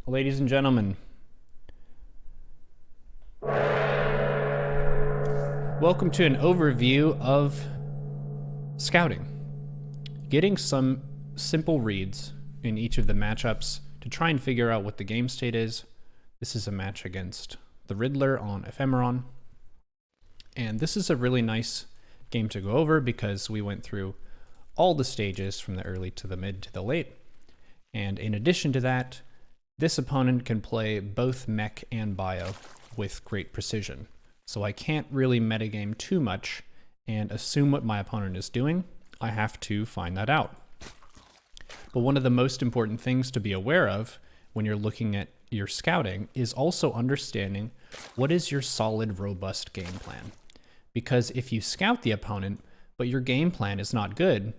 Ladies and gentlemen, welcome to an overview of scouting. Getting some simple reads in each of the matchups to try and figure out what the game state is. This is a match against the Riddler on Ephemeron. And this is a really nice game to go over because we went through all the stages from the early to the mid to the late. And in addition to that, this opponent can play both mech and bio with great precision. So I can't really metagame too much and assume what my opponent is doing. I have to find that out. But one of the most important things to be aware of when you're looking at your scouting is also understanding what is your solid, robust game plan. Because if you scout the opponent, but your game plan is not good,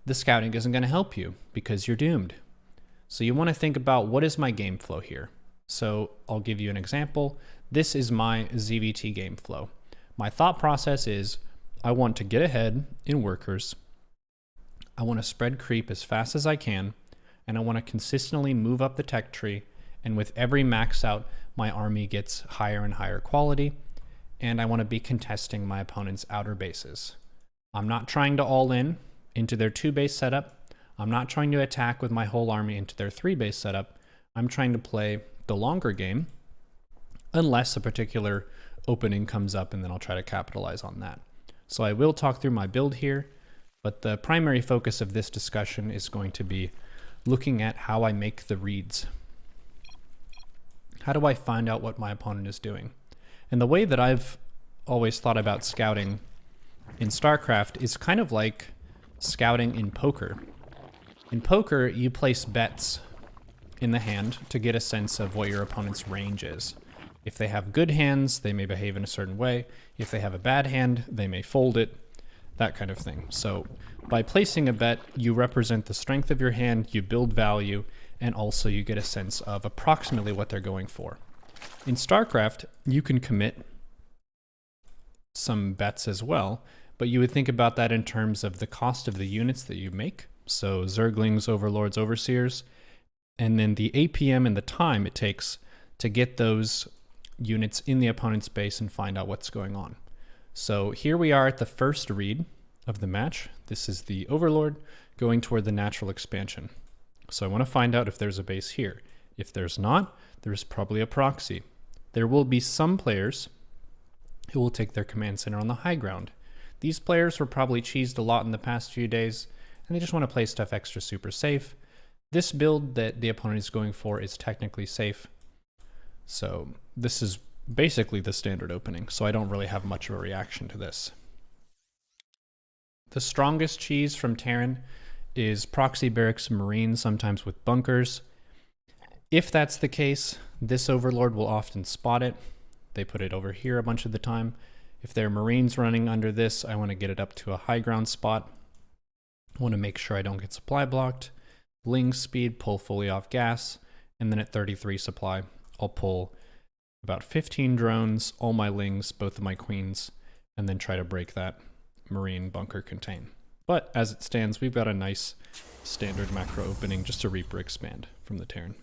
the scouting isn't going to help you because you're doomed. So you want to think about, what is my game flow here? So I'll give you an example. This is my ZvT game flow. My thought process is I want to get ahead in workers. I want to spread creep as fast as I can, and I want to consistently move up the tech tree. And with every max out, my army gets higher and higher quality, and I want to be contesting my opponent's outer bases. I'm not trying to all in into their 2-base setup. I'm not trying to attack with my whole army into their 3-base setup. I'm trying to play the longer game unless a particular opening comes up, and then I'll try to capitalize on that. So I will talk through my build here, but the primary focus of this discussion is going to be looking at how I make the reads. How do I find out what my opponent is doing? And the way that I've always thought about scouting in StarCraft is kind of like scouting in poker. In poker, you place bets in the hand to get a sense of what your opponent's range is. If they have good hands, they may behave in a certain way. If they have a bad hand, they may fold it, that kind of thing. So by placing a bet, you represent the strength of your hand, you build value, and also you get a sense of approximately what they're going for. In StarCraft, you can commit some bets as well, but you would think about that in terms of the cost of the units that you make. So Zerglings, Overlords, Overseers, and then the APM and the time it takes to get those units in the opponent's base and find out what's going on. So here we are at the first read of the match. This is the Overlord going toward the natural expansion. So I want to find out if there's a base here. If there's not, there's probably a proxy. There will be some players who will take their command center on the high ground. These players were probably cheesed a lot in the past few days, and they just want to play stuff extra super safe. This build that the opponent is going for is technically safe. So this is basically the standard opening, so I don't really have much of a reaction to this. The strongest cheese from Terran is proxy barracks marine, sometimes with bunkers. If that's the case, this Overlord will often spot it. They put it over here a bunch of the time. If there are marines running under this, I want to get it up to a high ground spot. I want to make sure I don't get supply blocked. Ling speed, pull fully off gas, and then at 33 supply, I'll pull about 15 drones, all my lings, both of my queens, and then try to break that marine bunker contain. But as it stands, we've got a nice standard macro opening, just a Reaper expand from the Terran.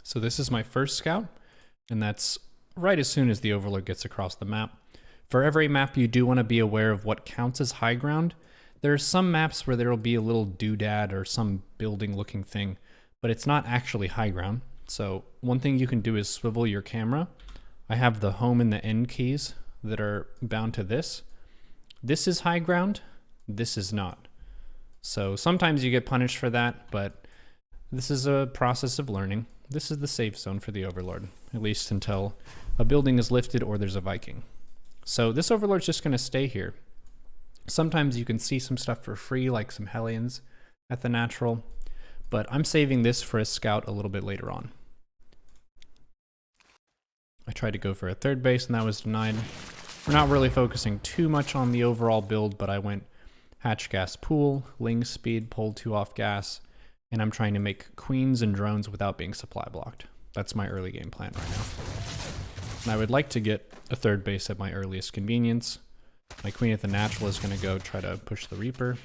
So this is my first scout, and that's right as soon as the Overlord gets across the map. For every map, you do want to be aware of what counts as high ground. There are some maps where there will be a little doodad or some building looking thing, but it's not actually high ground. So one thing you can do is swivel your camera. I have the home and the end keys that are bound to this. This is high ground, this is not. So sometimes you get punished for that, but this is a process of learning. This is the safe zone for the Overlord, at least until a building is lifted or there's a Viking. So this Overlord's just going to stay here. Sometimes you can see some stuff for free, like some Hellions at the natural, but I'm saving this for a scout a little bit later on. I tried to go for a 3rd base and that was denied. We're not really focusing too much on the overall build, but I went hatch gas pool, ling speed, pull 2 off gas, and I'm trying to make queens and drones without being supply blocked. That's my early game plan right now. And I would like to get a 3rd base at my earliest convenience. My queen at the natural is going to go try to push the Reaper.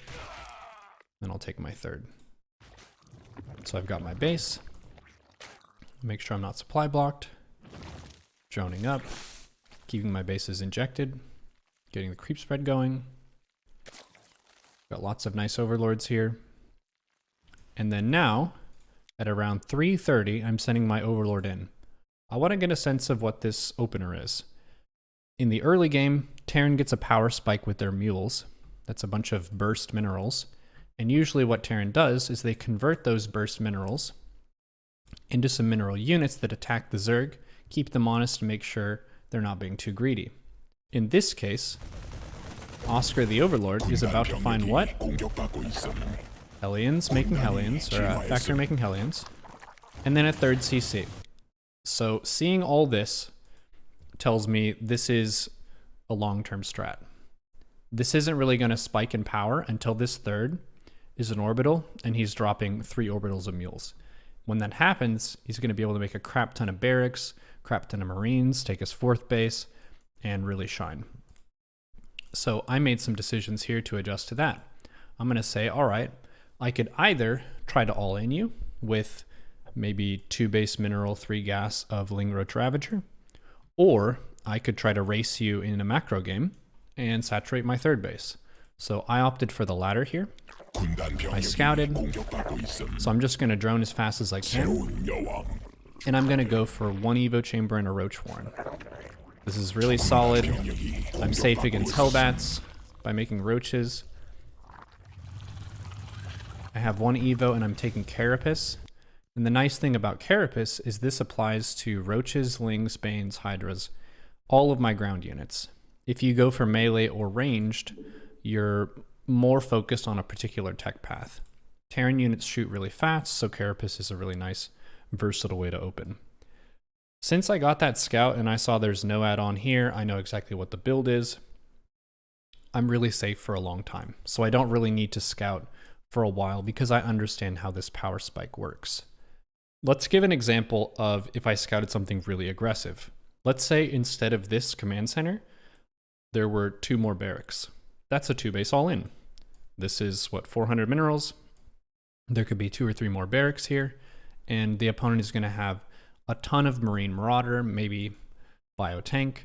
Then I'll take my 3rd. So I've got my base. Make sure I'm not supply blocked. Droning up, keeping my bases injected, getting the creep spread going. Got lots of nice overlords here. And then now, at around 3:30, I'm sending my overlord in. I want to get a sense of what this opener is. In the early game, Terran gets a power spike with their mules. That's a bunch of burst minerals. And usually what Terran does is they convert those burst minerals into some mineral units that attack the Zerg, keep them honest to make sure they're not being too greedy. In this case, Oscar the Overlord is about to find what? Hellions making Hellions, or Factory making Hellions, and then a third CC. So seeing all this tells me this is a long-term strat. This isn't really going to spike in power until this third is an orbital, and he's dropping 3 orbitals of mules. When that happens, he's going to be able to make a crap ton of barracks, crap ton of marines, take his 4th base, and really shine. So I made some decisions here to adjust to that. I'm going to say, all right, I could either try to all-in you with maybe 2 base mineral, 3 gas of Lingroach Ravager, or I could try to race you in a macro game and saturate my 3rd base. So I opted for the latter here. I scouted, so I'm just going to drone as fast as I can, and I'm going to go for 1 Evo Chamber and a Roach Warren. This is really solid. I'm safe against Hellbats by making Roaches. I have 1 Evo and I'm taking Carapace. And the nice thing about Carapace is this applies to Roaches, Lings, Banes, Hydras, all of my ground units. If you go for melee or ranged, you're more focused on a particular tech path. Terran units shoot really fast, so Carapace is a really nice, versatile way to open. Since I got that scout and I saw there's no add-on here, I know exactly what the build is. I'm really safe for a long time, so I don't really need to scout for a while because I understand how this power spike works. Let's give an example of if I scouted something really aggressive. Let's say instead of this command center, there were 2 more barracks. That's a 2 base all in. This is what, 400 minerals. There could be 2 or 3 more barracks here, and the opponent is going to have a ton of Marine Marauder, maybe Biotank,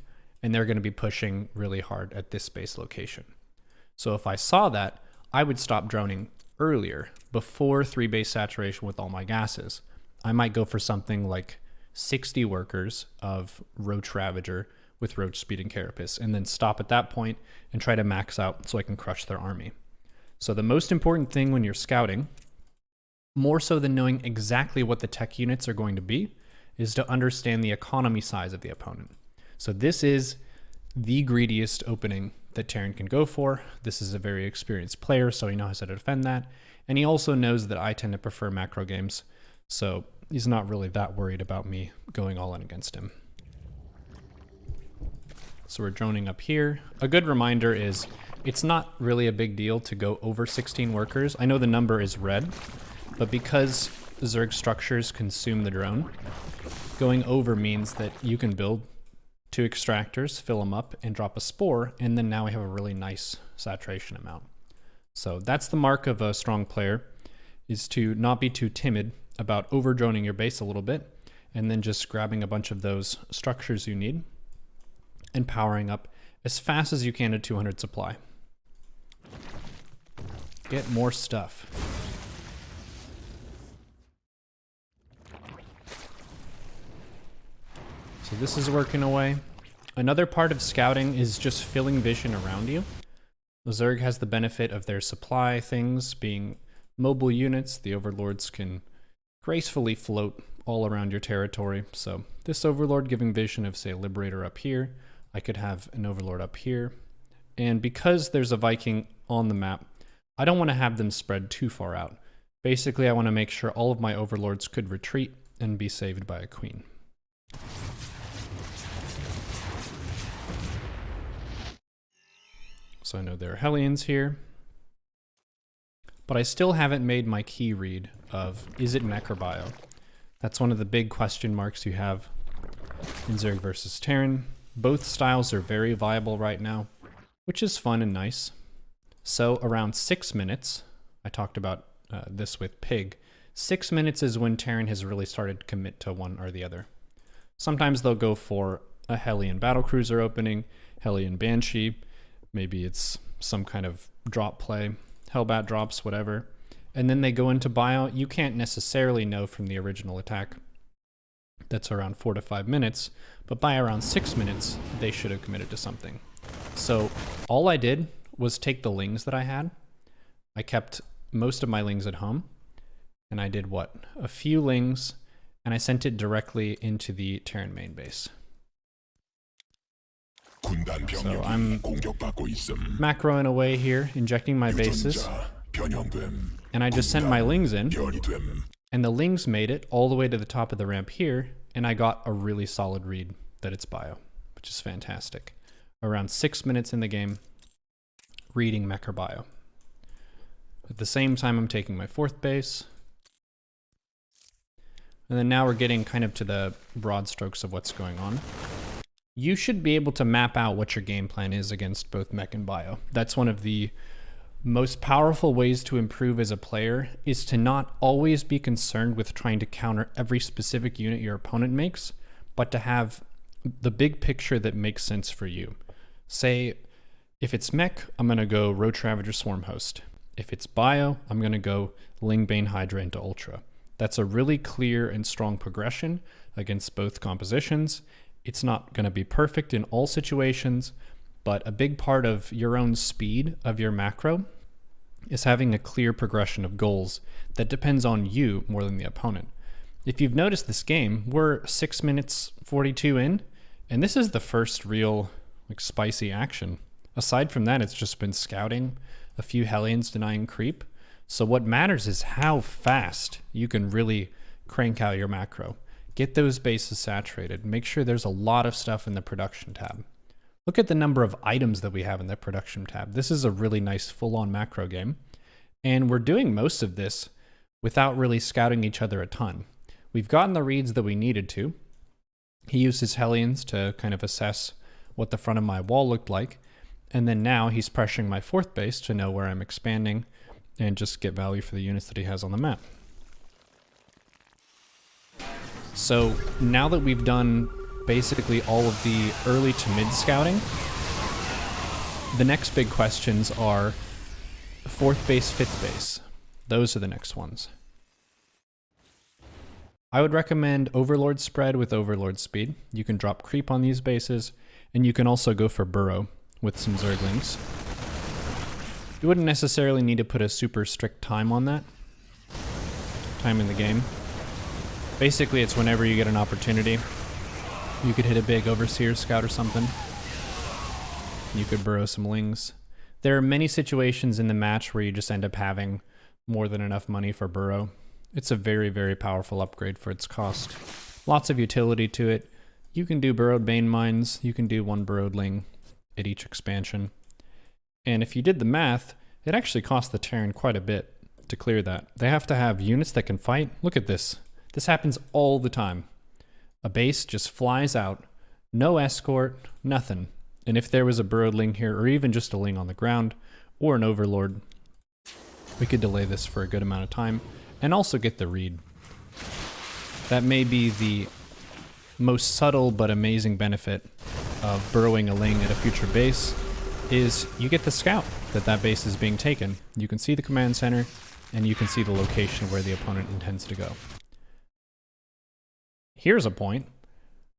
and they're going to be pushing really hard at this base location. So if I saw that, I would stop droning earlier, before 3 base saturation with all my gases. I might go for something like 60 workers of Roach Ravager with Roach Speed and Carapace, and then stop at that point and try to max out so I can crush their army. So the most important thing when you're scouting, more so than knowing exactly what the tech units are going to be, is to understand the economy size of the opponent. So this is the greediest opening that Terran can go for. This is a very experienced player, so he knows how to defend that. And he also knows that I tend to prefer macro games, so he's not really that worried about me going all in against him. So we're droning up here. A good reminder is it's not really a big deal to go over 16 workers. I know the number is red, but because Zerg structures consume the drone, going over means that you can build 2 extractors, fill them up, and drop a spore, and then now we have a really nice saturation amount. So that's the mark of a strong player, is to not be too timid about over droning your base a little bit, and then just grabbing a bunch of those structures you need and powering up as fast as you can to 200 supply. Get more stuff. So this is working away. Another part of scouting is just filling vision around you. The Zerg has the benefit of their supply things being mobile units. The overlords can gracefully float all around your territory. So this overlord giving vision of, say, a liberator up here. I could have an overlord up here. And because there's a Viking on the map, I don't want to have them spread too far out. Basically, I want to make sure all of my overlords could retreat and be saved by a queen. So I know there are Hellions here, but I still haven't made my key read of, is it mech or bio? That's one of the big question marks you have in Zerg versus Terran. Both styles are very viable right now, which is fun and nice. So around 6 minutes, I talked about this with Pig, 6 minutes is when Terran has really started to commit to one or the other. Sometimes they'll go for a Hellion battlecruiser opening, Hellion Banshee, maybe it's some kind of drop play, Hellbat drops, whatever. And then they go into bio. You can't necessarily know from the original attack. That's around 4 to 5 minutes, but by around 6 minutes, they should have committed to something. So all I did was take the lings that I had. I kept most of my lings at home, and I did what? A few lings, and I sent it directly into the Terran main base. So I'm macroing away here, injecting my bases, and I just sent my lings in, and the lings made it all the way to the top of the ramp here, and I got a really solid read that it's bio, which is fantastic. Around 6 minutes in the game, reading mech or bio. At the same time, I'm taking my 4th base, and then now we're getting kind of to the broad strokes of what's going on. You should be able to map out what your game plan is against both mech and bio. That's one of the most powerful ways to improve as a player, is to not always be concerned with trying to counter every specific unit your opponent makes, but to have the big picture that makes sense for you. Say, if it's mech, I'm going to go Roach Ravager Swarm Host. If it's bio, I'm going to go Ling Bane Hydra into Ultra. That's a really clear and strong progression against both compositions. It's not going to be perfect in all situations, but a big part of your own speed of your macro is having a clear progression of goals that depends on you more than the opponent. If you've noticed this game, we're 6 minutes 42 in, and this is the first real spicy action. Aside from that, it's just been scouting, a few Hellions denying creep. So what matters is how fast you can really crank out your macro. Get those bases saturated. Make sure there's a lot of stuff in the production tab. Look at the number of items that we have in the production tab. This is a really nice full-on macro game. And we're doing most of this without really scouting each other a ton. We've gotten the reads that we needed to. He used his Hellions to kind of assess what the front of my wall looked like. And then now he's pressuring my 4th base to know where I'm expanding and just get value for the units that he has on the map. So now that we've done basically all of the early to mid scouting, the next big questions are 4th base, 5th base. Those are the next ones. I would recommend Overlord spread with Overlord speed. You can drop creep on these bases, and you can also go for burrow with some Zerglings. You wouldn't necessarily need to put a super strict time on that. Time in the game. Basically, it's whenever you get an opportunity. You could hit a big Overseer scout or something. You could burrow some lings. There are many situations in the match where you just end up having more than enough money for burrow. It's a very, very powerful upgrade for its cost. Lots of utility to it. You can do burrowed Bane Mines. You can do 1 burrowed ling at each expansion. And if you did the math, it actually cost the Terran quite a bit to clear that. They have to have units that can fight. Look at this. This happens all the time. A base just flies out, no escort, nothing. And if there was a burrowed ling here, or even just a ling on the ground, or an overlord, we could delay this for a good amount of time, and also get the read. That may be the most subtle but amazing benefit of burrowing a ling at a future base, is you get the scout that that base is being taken. You can see the command center, and you can see the location where the opponent intends to go. Here's a point.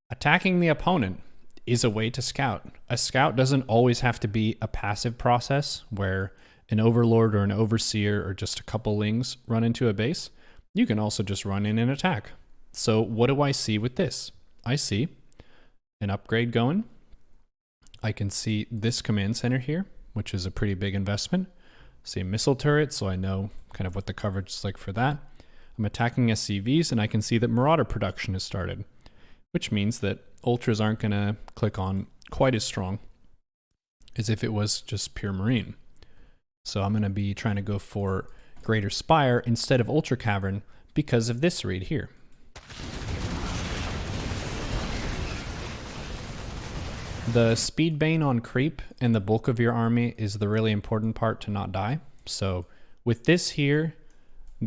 Attacking the opponent is a way to scout. A scout doesn't always have to be a passive process where an overlord or an overseer or just a couple lings run into a base. You can also just run in and attack. So what do I see with this? I see an upgrade going. I can see this command center here, which is a pretty big investment. See a missile turret, so I know kind of what the coverage is like for that. I'm attacking SCVs, and I can see that Marauder production has started, which means that Ultras aren't going to click on quite as strong as if it was just pure Marine. So I'm going to be trying to go for Greater Spire instead of Ultra Cavern because of this read here. The Speed Bane on creep and the bulk of your army is the really important part to not die. So with this here,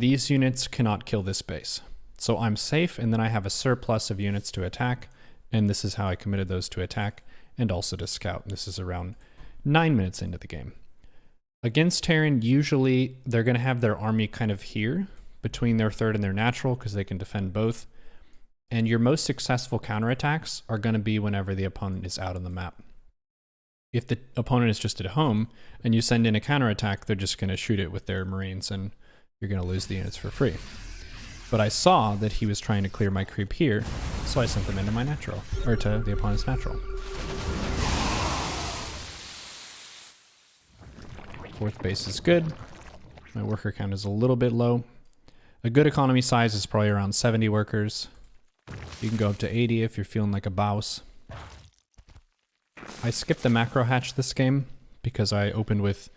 these units cannot kill this base. So I'm safe, and then I have a surplus of units to attack, and this is how I committed those to attack and also to scout. This is around 9 minutes into the game. Against Terran, usually they're going to have their army kind of here, between their third and their natural, because they can defend both. And your most successful counterattacks are going to be whenever the opponent is out on the map. If the opponent is just at home and you send in a counterattack, they're just going to shoot it with their Marines and you're going to lose the units for free. But I saw that he was trying to clear my creep here, so I sent them into my natural, or to the opponent's natural. Fourth base is good. My worker count is a little bit low. A good economy size is probably around 70 workers. You can go up to 80 if you're feeling like a boss. I skipped the macro hatch this game because I opened with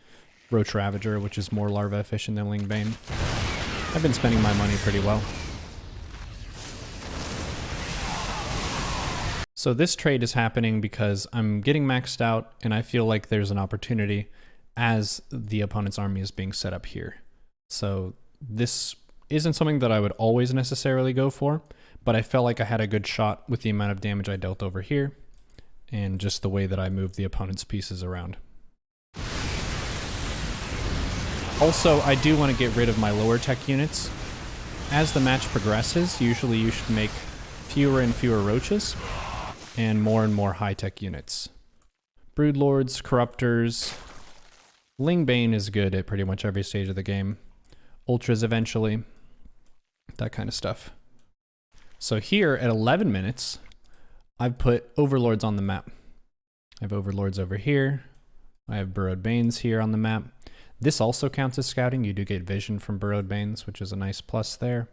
Roach Ravager, which is more larva efficient than Lingbane. I've been spending my money pretty well. So this trade is happening because I'm getting maxed out and I feel like there's an opportunity as the opponent's army is being set up here. So this isn't something that I would always necessarily go for, but I felt like I had a good shot with the amount of damage I dealt over here and just the way that I moved the opponent's pieces around. Also, I do want to get rid of my lower tech units. As the match progresses, usually you should make fewer and fewer roaches and more high tech units. Broodlords, Corruptors, Lingbane is good at pretty much every stage of the game. Ultras eventually, that kind of stuff. So here at 11 minutes, I've put Overlords on the map. I have Overlords over here. I have Burrowed Banes here on the map. This also counts as scouting. You do get vision from Burrowed Banes, which is a nice plus there.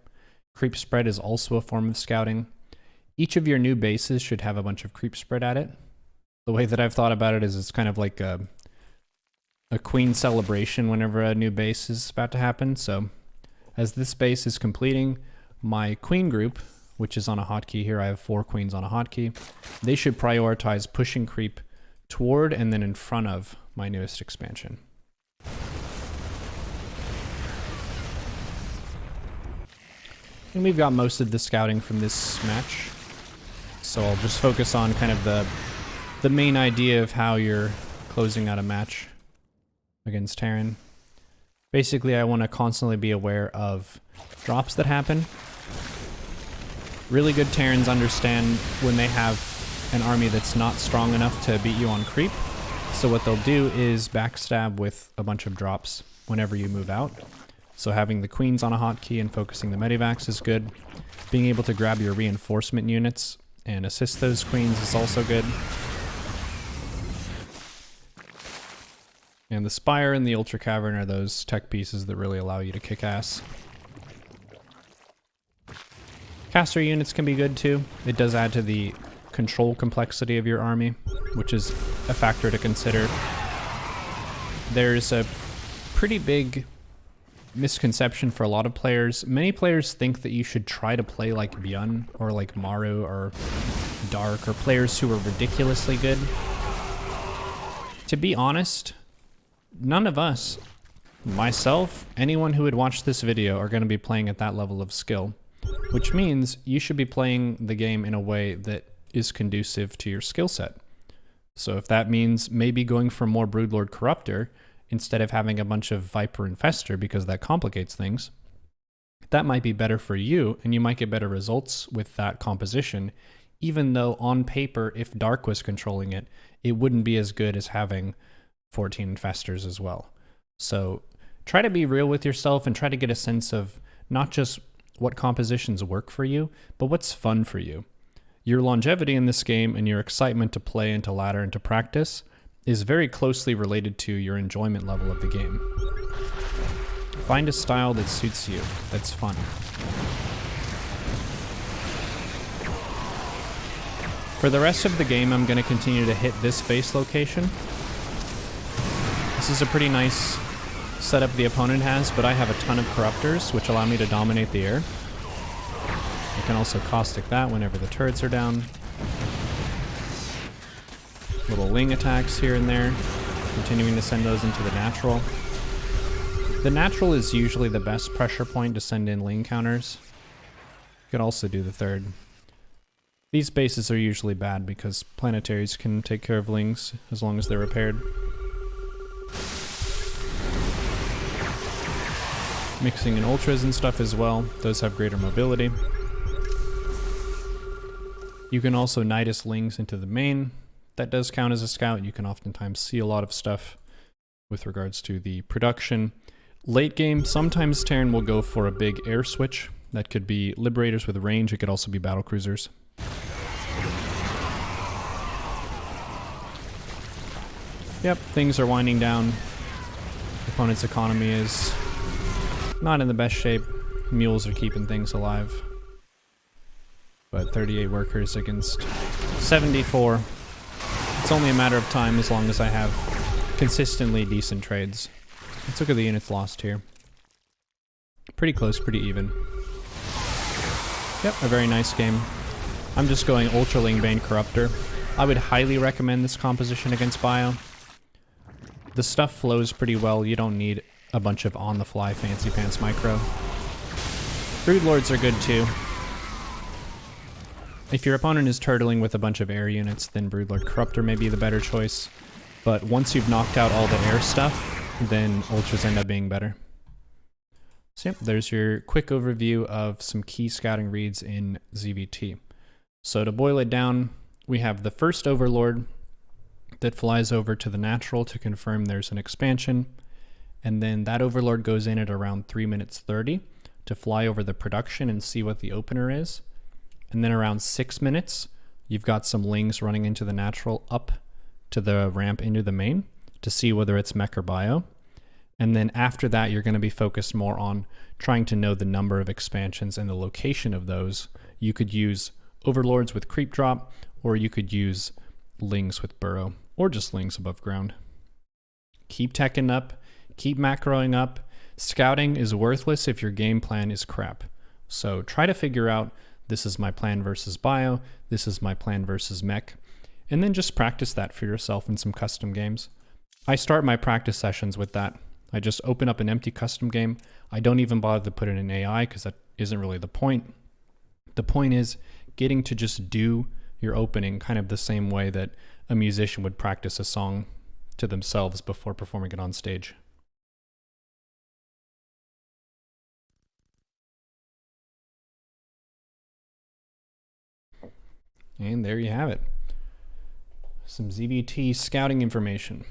Creep spread is also a form of scouting. Each of your new bases should have a bunch of creep spread at it. The way that I've thought about it is it's kind of like a queen celebration whenever a new base is about to happen. So as this base is completing, my queen group, which is on a hotkey here, I have 4 queens on a hotkey, they should prioritize pushing creep toward and then in front of my newest expansion. And we've got most of the scouting from this match, so I'll just focus on kind of the main idea of how you're closing out a match against Terran. Basically, I want to constantly be aware of drops that happen. Really good Terrans understand when they have an army that's not strong enough to beat you on creep, so what they'll do is backstab with a bunch of drops whenever you move out. So having the queens on a hotkey and focusing the medivacs is good. Being able to grab your reinforcement units and assist those queens is also good. And the Spire and the Ultra Cavern are those tech pieces that really allow you to kick ass. Caster units can be good too. It does add to the control complexity of your army, which is a factor to consider. There's a pretty big misconception for a lot of players. Many players think that you should try to play like Byun or like Maru or Dark or players who are ridiculously good. To be honest, none of us, myself, anyone who would watch this video are going to be playing at that level of skill, which means you should be playing the game in a way that is conducive to your skill set. So if that means maybe going for more Broodlord Corruptor instead of having a bunch of Viper Infestor because that complicates things, that might be better for you and you might get better results with that composition, even though on paper, if Dark was controlling it, it wouldn't be as good as having 14 Infestors as well. So try to be real with yourself and try to get a sense of not just what compositions work for you, but what's fun for you. Your longevity in this game and your excitement to play and to ladder and to practice is very closely related to your enjoyment level of the game. Find a style that suits you, that's fun. For the rest of the game, I'm going to continue to hit this base location. This is a pretty nice setup the opponent has, but I have a ton of Corruptors, which allow me to dominate the air. I can also caustic that whenever the turrets are down. Little wing attacks here and there, continuing to send those into the natural. The natural is usually the best pressure point to send in ling counters. You could also do the third. These bases are usually bad because planetaries can take care of lings as long as they're repaired. Mixing in ultras and stuff as well. Those have greater mobility. You can also Nidus lings into the main. That does count as a scout. You can oftentimes see a lot of stuff with regards to the production. Late game, sometimes Terran will go for a big air switch. That could be Liberators with range. It could also be battle cruisers. Yep, things are winding down. Opponent's economy is not in the best shape. Mules are keeping things alive. But 38 workers against 74. It's only a matter of time as long as I have consistently decent trades. Let's look at the units lost here. Pretty close, pretty even. Yep, a very nice game. I'm just going Ultra Ling Bane Corruptor. I would highly recommend this composition against Bio. The stuff flows pretty well. You don't need a bunch of on-the-fly fancy pants micro. Broodlords are good too. If your opponent is turtling with a bunch of air units, then Broodlord Corruptor may be the better choice. But once you've knocked out all the air stuff, then Ultras end up being better. So yep, there's your quick overview of some key scouting reads in ZvT. So to boil it down, we have the first Overlord that flies over to the natural to confirm there's an expansion. And then that Overlord goes in at around 3 minutes 30 to fly over the production and see what the opener is. And then around 6 minutes, you've got some lings running into the natural up to the ramp into the main to see whether it's mech or bio. And then after that, you're going to be focused more on trying to know the number of expansions and the location of those. You could use Overlords with creep drop, or you could use lings with burrow, or just lings above ground. Keep teching up, keep macroing up. Scouting is worthless if your game plan is crap. So try to figure out, this is my plan versus bio, this is my plan versus mech, and then just practice that for yourself in some custom games. I start my practice sessions with that. I just open up an empty custom game. I don't even bother to put in an AI because that isn't really the point. The point is getting to just do your opening kind of the same way that a musician would practice a song to themselves before performing it on stage. And there you have it. Some ZvT scouting information.